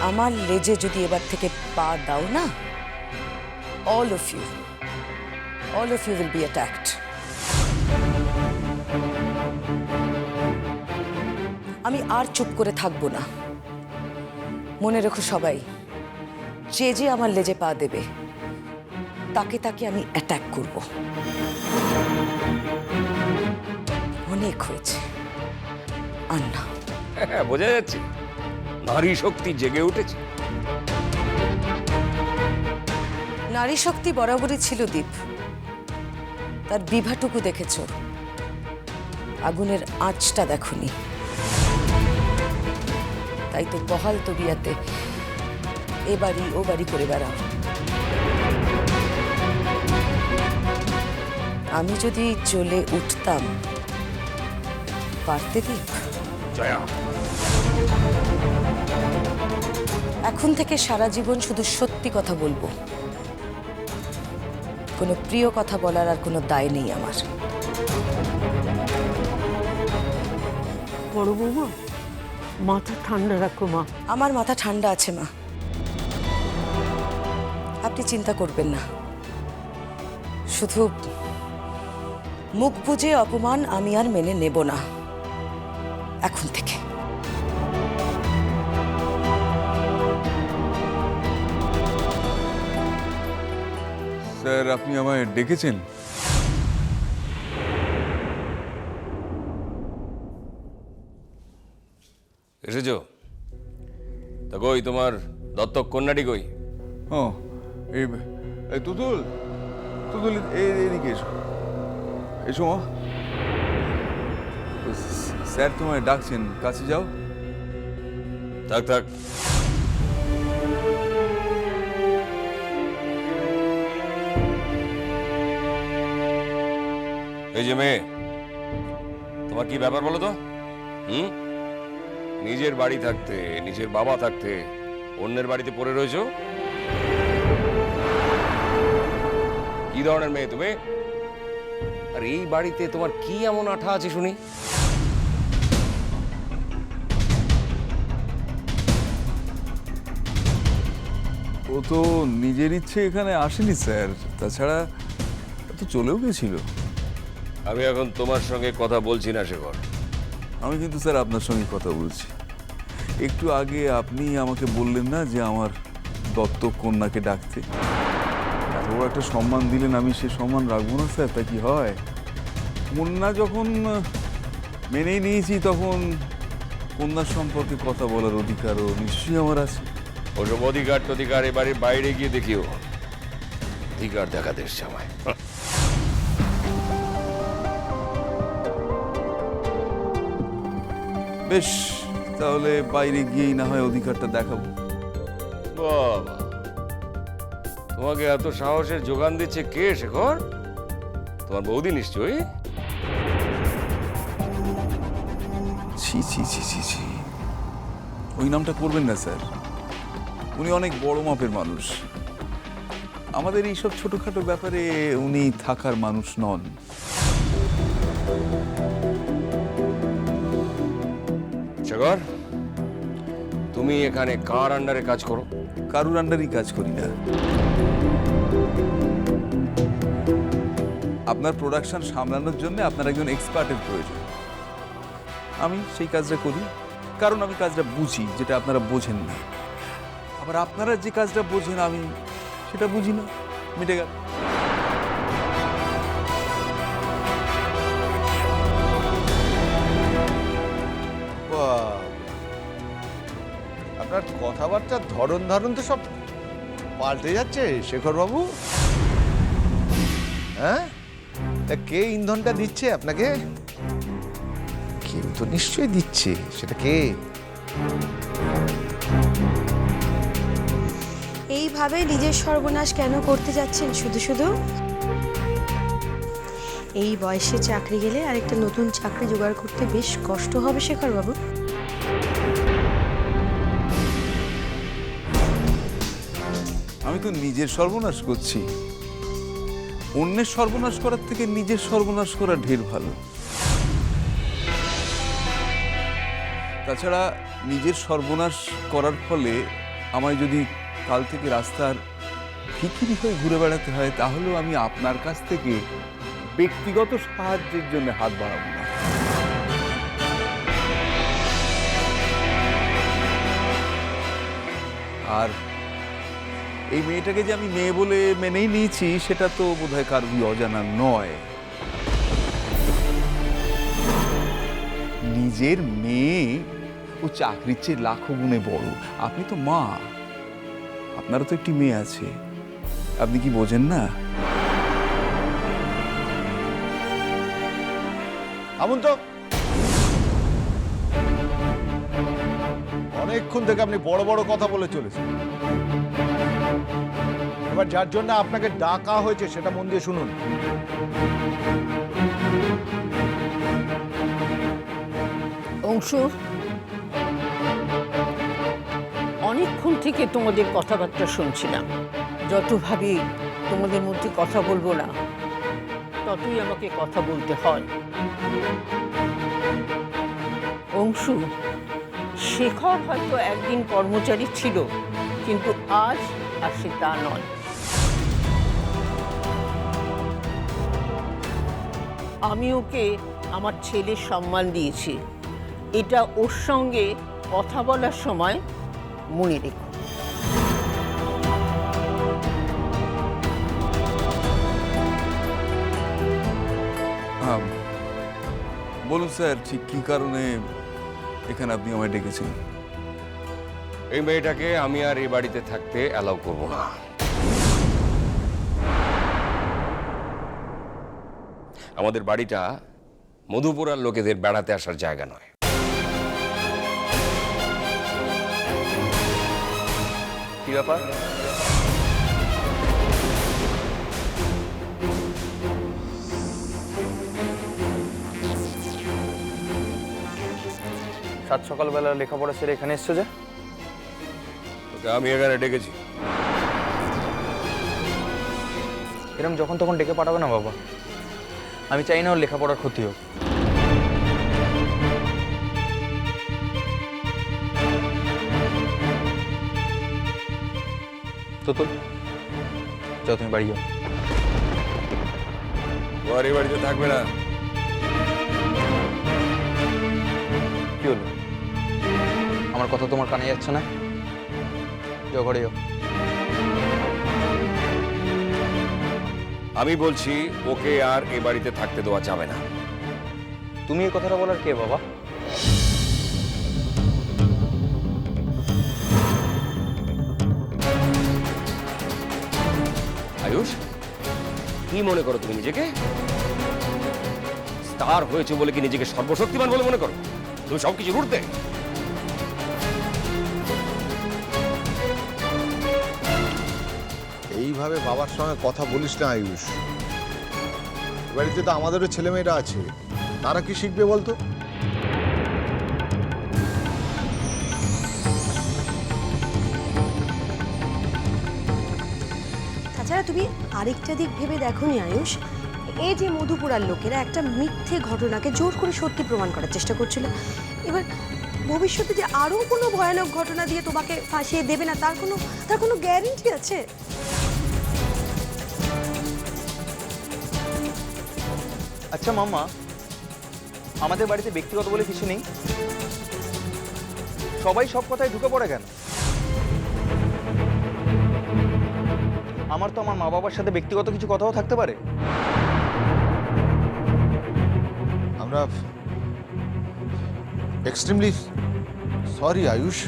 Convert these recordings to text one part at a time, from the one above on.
আমার লেজে যদি এবার থেকে পা দাও না, all of you will be attacked. আমি আর চুপ করে থাকবো না। মনে রেখো সবাই, যে যে আমার লেজে পা দেবে তাকে তাকে আমি অ্যাটাক করব। অনেক হয়েছে, আর না। হ্যাঁ, বোঝা যাচ্ছে নারী শক্তি জেগে উঠেছে। নারী শক্তি বরাবরই ছিল দীপ, তার বিভাটুকু দেখেছ, আগুনের আঁচটা দেখনি। তাই তো বহাল তবিয়াতে এ বাড়ি ও বাড়ি করে বেড়াও। আমি যদি চলে উঠতাম, পারতে দীপ? জয়া, এখন থেকে সারা জীবন শুধু সত্যি কথা বলবো, কোনো প্রিয় কথা বলার আর কোনো দায় নেই আমার। বড় বৌমা, মাথা ঠান্ডা রাখো মা। আমার মাথা ঠান্ডা আছে মা, আপনি চিন্তা করবেন না। শুধু মুখ বুজে অপমান আমি আর মেনে নেব না এখন থেকে। স্যার, আপনি আমায় ডেকেছেন? এসেছো? তা কই তোমার দত্তক কন্যাটি কই? ও, এই তুতুল, তুতুল এদিকে এসো, এসো মা। স্যার তোমায় ডাকছেন, কাছে যাও। থাক থাক, এই যে মেয়ে, তোমার কি ব্যাপার বলো তো? নিজের বাড়ি থাকতে, নিজের বাবা থাকতে অন্যের বাড়িতে পড়ে রয়েছো? কি ধরনের মেয়ে তুমি? আর এই বাড়িতে তোমার কি এমন আঠা আছে শুনি? ও তো নিজের ইচ্ছে এখানে আসেনি স্যার, তাছাড়া তো চলেও গেছিল। আমি এখন তোমার সঙ্গে কথা বলছি না শেখর। আমি কিন্তু স্যার আপনার সঙ্গে কথা বলছি। একটু আগে আপনি আমাকে বললেন না যে আমার দত্তক কন্যাকে ডাকতে, এত বড় একটা সম্মান দিলেন, আমি সে সম্মান রাখবো না স্যার? তা কি হয়? কন্যা যখন মেনেই নিয়েছি, তখন কন্যার সম্পর্কে কথা বলার অধিকারও নিশ্চয়ই আমার আছে। ওসব অধিকার টধিকার এবারে বাইরে গিয়ে দেখিও, অধিকার দেখাতে এসছে আমায়। বেশ, তাহলে বাইরে গিয়েই না হয় অধিকারটা দেখাবো। বাবা, তোমাকে এত সাহসের যোগান দিচ্ছে কে শেখর? তোমার বৌদি নিশ্চয়ই? ছি ছি ছি ছি ছি, ওই নামটা করবেন না স্যার। উনি অনেক বড় মাপের মানুষ, আমাদের এইসব ছোটখাটো ব্যাপারে উনি থাকার মানুষ নন। শেখর, তুমি এখানে কার আন্ডারে কাজ করো? কারুর আন্ডারই কাজ করি না। আপনার প্রোডাকশন সামলানোর জন্য আপনার একজন এক্সপার্টের প্রয়োজন। আমি সেই কাজটা করি, কারণ আমি কাজটা বুঝি, যেটা আপনারা বোঝেন না। আবার আপনারা যে কাজটা বোঝেন আমি সেটা বুঝি না, মিটে গেল। আপনার কথাবার্তার ধরন ধারণ তো সব পাল্টে যাচ্ছে শেখর বাবু। হ্যাঁ, তা কে ইন্ধনটা দিচ্ছে আপনাকে? কেউ তো নিশ্চয়ই দিচ্ছে, সেটা কে? এইভাবে নিজের সর্বনাশ কেন করতে যাচ্ছেন শুধু শুধু? এই বয়সে চাকরি গেলে আরেকটা নতুন চাকরি জোগাড় করতে বেশ কষ্ট হবে শেখর বাবু। আমি তো নিজের সর্বনাশ করছি, অন্যের সর্বনাশ করার থেকে নিজের সর্বনাশ করা ঢের ভালো। তাছাড়া নিজের সর্বনাশ করার ফলে আমায় যদি কাল থেকে রাস্তার ফিকিরি হয়ে ঘুরে বেড়াতে হয়, তাহলেও আমি আপনার কাছ থেকে ব্যক্তিগত সাহায্যের জন্য হাত বাড়াবো না। আর এই মেয়েটাকে যে আমি মেয়ে বলে মেনেই নিয়েছি, সেটা তো বোধহয় কারোরই অজানা নয়। নিজের মেয়ে ও চাকরির চেয়ে লাখো গুণে বড়। আপনি তো মা, আপনারও তো একটি মেয়ে আছে, আপনি কি বোঝেন না? আমন তো অনেকক্ষণ থেকে আপনি বড় বড় কথা বলে চলেছেন। এবার যার জন্য আপনাকে ডাকা হয়েছে সেটা মন দিয়ে শুনুন। অংশু, অনেকক্ষণ থেকে তোমাদের কথাবার্তা শুনছিলাম। যত ভাবি তোমাদের মধ্যে কথা বলবো না, ততই আমাকে কথা বলতে হয়। অংশু, শেখর হয়তো একদিন কর্মচারী ছিল, কিন্তু আজ আর সে তা নয়। আমি ওকে আমার ছেলের সম্মান দিয়েছি, এটা ওর সঙ্গে কথা বলার সময় মনে রেখো। বলুন স্যার, ঠিক কি কারণে এখানে আপনি আমায় ডেকেছেন? এই মেয়েটাকে আমি আর এই বাড়িতে থাকতে অ্যালাউ করব না। আমাদের বাড়িটা মধুপুরার লোকেদের বেড়াতে আসার জায়গা নয়। কি ব্যাপার? সাত সকালবেলা লেখাপড়া সেরে এখানে এসছো যে? তোকে আমি এখানে ডেকেছি। এরকম যখন তখন ডেকে পাঠাবে না বাবা। আমি চাই না ওর লেখাপড়ার ক্ষতি হোক। তো যাও, তুমি বাড়ি যাও। ও আর এই বাড়িতে থাকবে না। কি হলো? আমার কথা তোমার কানে যাচ্ছে না? যাও, ঘরে যাও। আমি বলছি ওকে আর এই বাড়িতে থাকতে দেওয়া যাবে না। তুমি এই কথাটা বলার কে বাবা? আয়ুষ, কি মনে করো তুমি নিজেকে? স্টার হয়েছে বলে কি নিজেকে সর্বশক্তিমান বলে মনে করো? তুমি সবকিছু উঠতে। এইভাবে বাবার সঙ্গে কথা বলিস না আয়ুষ। এ বাড়িতে তো আমাদেরও ছেলেমেয়েরা আছে, তারা কি শিখবে বলতো? তাছাড়া তুমি আরেকটা দিক ভেবে দেখোনি আয়ুষ, এই যে মধুপুরার লোকেরা একটা মিথ্যে ঘটনাকে জোর করে সত্যি প্রমাণ করার চেষ্টা করছিল। এবার ভবিষ্যতে যে আরো কোনো ভয়ানক ঘটনা দিয়ে তোমাকে ফাঁসিয়ে দেবে না, তার কোনো গ্যারেন্টি আছে? আচ্ছা মাম্মা, আমাদের বাড়িতে ব্যক্তিগত বলে কিছু নেই, সবাই সব কথায় ঢুকে পড়ে কেন? আমার তো আমার মা বাবার সাথে ব্যক্তিগত কিছু কথাও থাকতে পারে। আমরা এক্সট্রিমলি সরি আয়ুষ।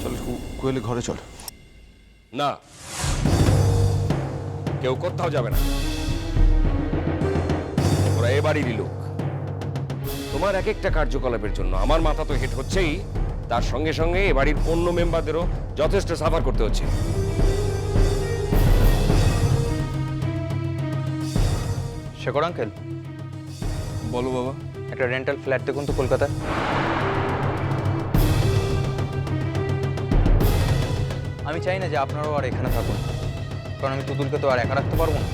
চল কোয়েলে ঘরে চল। না, কেউ কোথাও যাবে না। ওরা এ বাড়িরই লোক। তোমার এক একটা কার্যকলাপের জন্য আমার মাথা তো হেট হচ্ছেই, তার সঙ্গে সঙ্গে এ বাড়ির অন্য মেম্বারদেরও যথেষ্ট সাফার করতে হচ্ছে। শেখর আঙ্কেল, বলো বাবা। একটা রেন্টাল ফ্ল্যাট দেখুন তো কলকাতায়। আমি চাই না যে আপনারাও আর এখানে থাকুন, কারণ আমি তুতুলকে তো আর একা রাখতে পারবো না।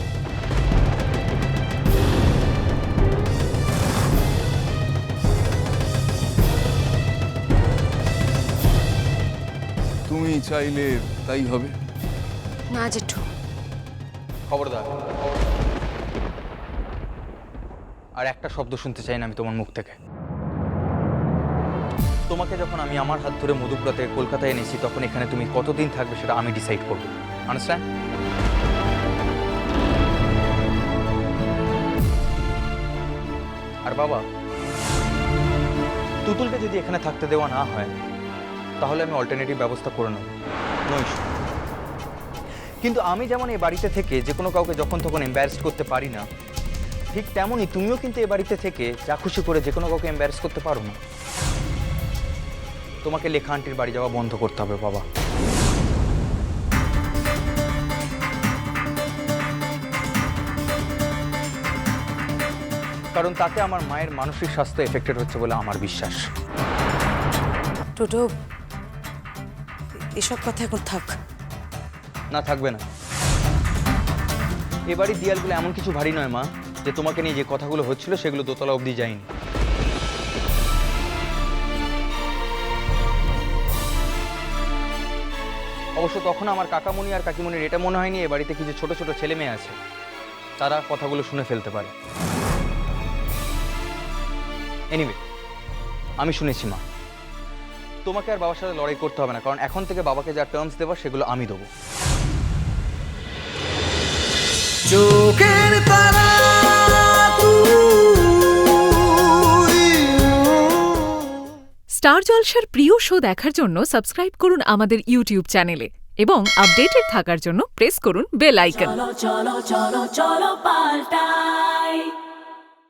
আমি চাইলে তাই হবে। না জেঠু, খবরদার, আর একটা শব্দ শুনতে চাই না আমি তোমার মুখ থেকে। তোমাকে যখন আমি আমার হাত ধরে মধুপুরা থেকে কলকাতায় এনেছি, তখন এখানে তুমি কতদিন থাকবে সেটা আমি ডিসাইড করবো। আন্ডারস্ট্যান্ড? আর বাবা, তুতুলকে যদি এখানে থাকতে দেওয়া না হয়, তাহলে আমি অল্টারনেটিভ ব্যবস্থা করে নেব, নো ইস্যু। কিন্তু আমি যেমন এই বাড়িতে থেকে যে কোনো কাউকে যখন তখন এম্বারেস করতে পারি না, ঠিক তেমনই তুমিও কিন্তু এই বাড়িতে থেকে যা খুশি করে যে কোনো কাউকে এম্বারেস করতে পারো না। তোমাকে লেখা আন্টির বাড়ি যাওয়া বন্ধ করতে হবে বাবা। কারণ তাতে আমার মায়ের মানসিক স্বাস্থ্য এফেক্টেড হচ্ছে বলে আমার বিশ্বাস। টোটো, এসব কথা এখন থাক। না, থাকবে না। এ বাড়ির দেয়ালগুলো এমন কিছু ভারী নয় মা, যে তোমাকে নিয়ে যে কথাগুলো হচ্ছিল সেগুলো দোতলা অবধি যায়নি। অবশ্য তখন আমার কাকামণি আর কাকিমণির এটা মনে হয়নি এ বাড়িতে কিছু ছোট ছোট ছেলে মেয়ে আছে, তারা কথাগুলো শুনে ফেলতে পারে। এনিওয়ে, আমি শুনেছি মা, তোমাকে আর বাবার সাথে লড়াই করতে হবে না, কারণ এখন থেকে বাবাকে যা টার্মস দেওয়া সেগুলো আমি দেবো। চোখের তারা স্টার জলসার প্রিয় শো দেখার জন্য সাবস্ক্রাইব করুন আমাদের ইউটিউব চ্যানেলে এবং আপডেটেড থাকার জন্য প্রেস করুন বেল আইকন। চলো চলো চলো চলো পাল্টাই।